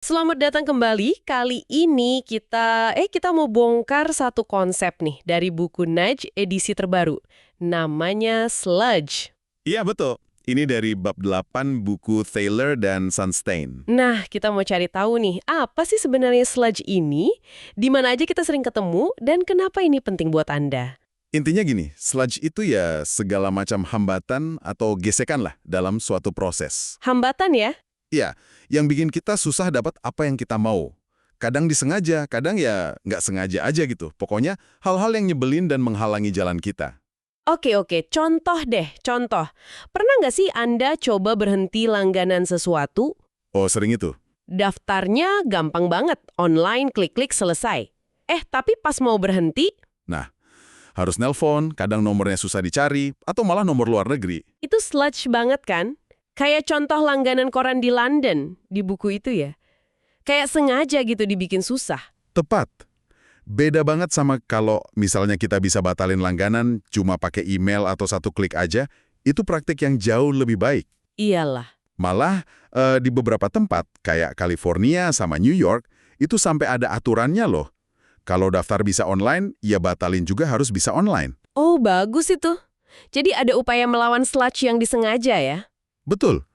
Selamat datang kembali. Kali ini kita mau bongkar satu konsep nih dari buku Nudge edisi terbaru. Namanya sludge. Iya betul. Ini dari bab 8 buku Thaler dan Sunstein. Nah, kita mau cari tahu nih, apa sih sebenarnya sludge ini? Di mana aja kita sering ketemu dan kenapa ini penting buat Anda? Intinya gini, sludge itu ya segala macam hambatan atau gesekan lah dalam suatu proses. Hambatan ya? Iya, yang bikin kita susah dapat apa yang kita mau. Kadang disengaja, kadang ya nggak sengaja aja gitu. Pokoknya hal-hal yang nyebelin dan menghalangi jalan kita. Oke, contoh deh, contoh. Pernah nggak sih Anda coba berhenti langganan sesuatu? Oh, sering itu. Daftarnya gampang banget, online klik-klik selesai. Tapi pas mau berhenti, Nah, harus nelpon, kadang nomornya susah dicari, atau malah nomor luar negeri. itu sludge banget kan? Kayak contoh langganan koran di London, di buku itu ya. Kayak sengaja gitu dibikin susah. Tepat. Beda banget sama kalau misalnya kita bisa batalin langganan cuma pakai email atau satu klik aja, itu praktik yang jauh lebih baik. Iyalah. Malah di beberapa tempat, kayak California sama New York, itu sampai ada aturannya loh. Kalau daftar bisa online, ya batalin juga harus bisa online. Oh, bagus itu. Jadi ada upaya melawan sludge yang disengaja ya. Betul.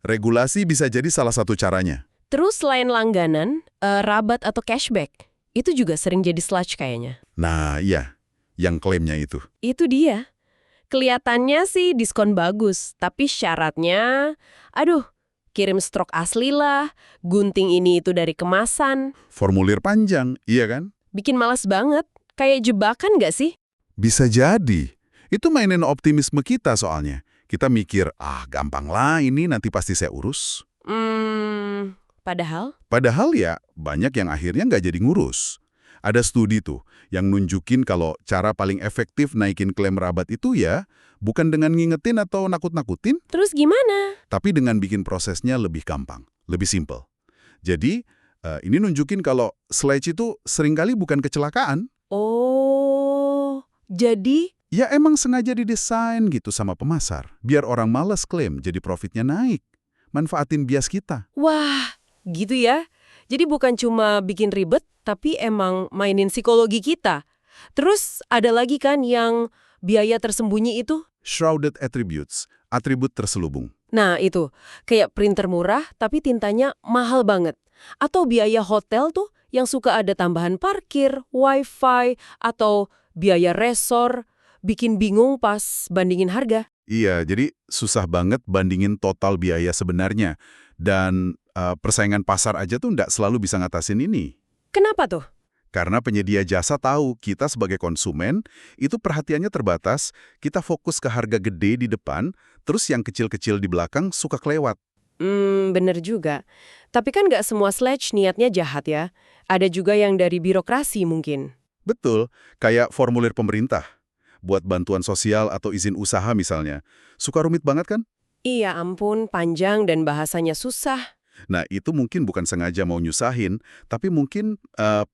Regulasi bisa jadi salah satu caranya. Terus selain langganan, rabat atau cashback, itu juga sering jadi sludge kayaknya. Nah, iya. Yang klaimnya itu. Itu dia. Kelihatannya sih diskon bagus, tapi syaratnya, aduh, kirim stroke asli lah, gunting ini itu dari kemasan. Formulir panjang, iya kan? Bikin malas banget. Kayak jebakan nggak sih? Bisa jadi. Itu mainin optimisme kita soalnya. Kita mikir, gampang lah ini nanti pasti saya urus. Padahal? Padahal ya, banyak yang akhirnya nggak jadi ngurus. Ada studi tuh yang nunjukin kalau cara paling efektif naikin klaim rabat itu ya bukan dengan ngingetin atau nakut-nakutin, Terus gimana? tapi dengan bikin prosesnya lebih gampang, lebih simple. Jadi, ini nunjukin kalau sludge itu seringkali bukan kecelakaan. Oh, jadi? Ya emang sengaja didesain gitu sama pemasar, biar orang males klaim jadi profitnya naik. Manfaatin bias kita. Wah, gitu ya. Jadi bukan cuma bikin ribet, tapi emang mainin psikologi kita. Terus ada lagi kan yang biaya tersembunyi itu? Shrouded attributes, atribut terselubung. Nah itu, kayak printer murah tapi tintanya mahal banget. Atau biaya hotel tuh yang suka ada tambahan parkir, wifi, atau biaya resor. Bikin bingung pas bandingin harga. Iya, jadi susah banget bandingin total biaya sebenarnya. Dan persaingan pasar aja tuh nggak selalu bisa ngatasin ini. Kenapa tuh? Karena penyedia jasa tahu kita sebagai konsumen, itu perhatiannya terbatas, kita fokus ke harga gede di depan, terus yang kecil-kecil di belakang suka kelewat. Bener juga. Tapi kan nggak semua sludge niatnya jahat ya. Ada juga yang dari birokrasi mungkin. Betul, kayak formulir pemerintah. Buat bantuan sosial atau izin usaha misalnya. Suka rumit banget kan? Iya ampun, panjang dan bahasanya susah. Nah, itu mungkin bukan sengaja mau nyusahin, tapi mungkin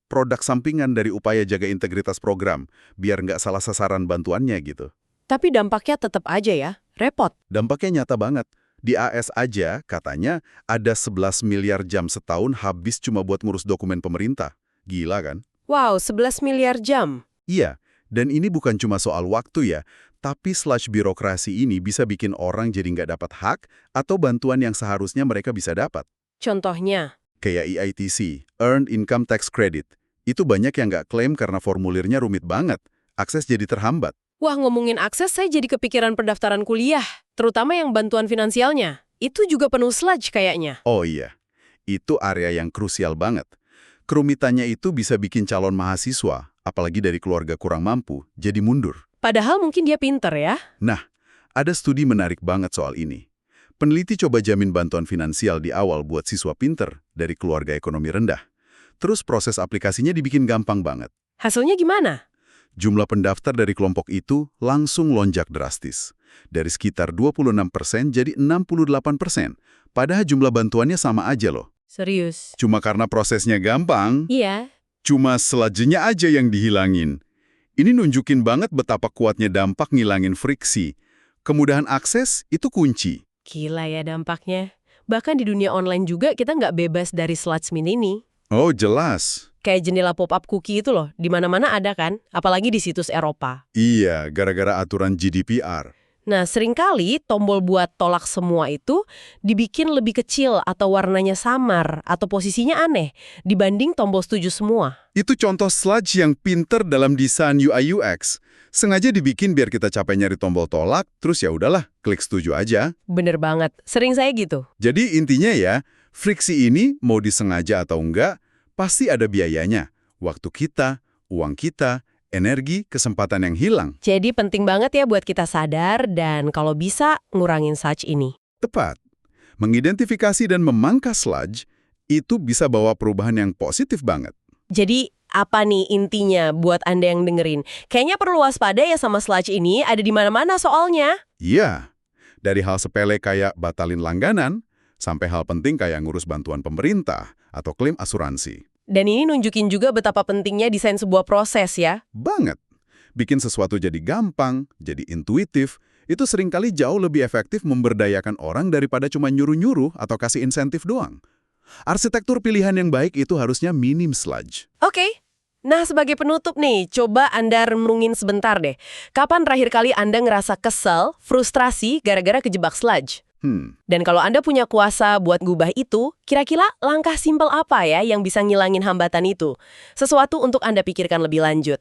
produk sampingan dari upaya jaga integritas program, biar nggak salah sasaran bantuannya gitu. Tapi dampaknya tetap aja ya, repot. Dampaknya nyata banget. Di AS aja, katanya, ada 11 miliar jam setahun habis cuma buat ngurus dokumen pemerintah. Gila kan? Wow, 11 miliar jam. Iya, dan ini bukan cuma soal waktu ya, tapi sludge birokrasi ini bisa bikin orang jadi nggak dapat hak atau bantuan yang seharusnya mereka bisa dapat. Contohnya, Kayak EITC, Earned Income Tax Credit. Itu banyak yang nggak klaim karena formulirnya rumit banget. Akses jadi terhambat. wah ngomongin akses saya jadi kepikiran pendaftaran kuliah. Terutama yang bantuan finansialnya. Itu juga penuh sludge kayaknya. Oh iya, itu area yang krusial banget. Kerumitannya itu bisa bikin calon mahasiswa, apalagi dari keluarga kurang mampu, jadi mundur. Padahal mungkin dia pinter ya. Nah, ada studi menarik banget soal ini. Peneliti coba jamin bantuan finansial di awal buat siswa pinter dari keluarga ekonomi rendah. Terus proses aplikasinya dibikin gampang banget. Hasilnya gimana? Jumlah pendaftar dari kelompok itu langsung lonjak drastis. Dari sekitar 26% jadi 68%. Padahal jumlah bantuannya sama aja loh. Serius? Cuma karena prosesnya gampang, Iya. cuma selajanya aja yang dihilangin. Ini nunjukin banget betapa kuatnya dampak ngilangin friksi. Kemudahan akses itu kunci. Gila ya dampaknya. Bahkan di dunia online juga kita nggak bebas dari sludge ini. Oh, jelas. Kayak jendela pop-up cookie itu loh, di mana-mana ada kan, apalagi di situs Eropa. Iya, gara-gara aturan GDPR. Nah, seringkali tombol buat tolak semua itu dibikin lebih kecil atau warnanya samar atau posisinya aneh dibanding tombol setuju semua. Itu contoh sludge yang pinter dalam desain UI UX. Sengaja dibikin biar kita capek nyari tombol tolak, terus ya udahlah, klik setuju aja. Bener banget, sering saya gitu. Jadi intinya ya, friksi ini mau disengaja atau enggak, pasti ada biayanya. Waktu kita, uang kita, energi, kesempatan yang hilang. Jadi penting banget ya buat kita sadar dan kalau bisa ngurangin sludge ini. Tepat. Mengidentifikasi dan memangkas sludge, itu bisa bawa perubahan yang positif banget. Jadi apa nih intinya buat Anda yang dengerin? Kayaknya perlu waspada ya sama sludge ini, ada di mana-mana soalnya. Iya, dari hal sepele kayak batalin langganan, sampai hal penting kayak ngurus bantuan pemerintah atau klaim asuransi. Dan ini nunjukin juga betapa pentingnya desain sebuah proses ya. Banget. Bikin sesuatu jadi gampang, jadi intuitif, itu seringkali jauh lebih efektif memberdayakan orang daripada cuma nyuruh-nyuruh atau kasih insentif doang. Arsitektur pilihan yang baik itu harusnya minim sludge. Oke. Nah, sebagai penutup nih, coba Anda renungin sebentar deh. Kapan terakhir kali Anda ngerasa kesel, frustrasi gara-gara kejebak sludge? Dan kalau Anda punya kuasa buat ngubah itu, kira-kira langkah simpel apa ya yang bisa ngilangin hambatan itu? Sesuatu untuk Anda pikirkan lebih lanjut.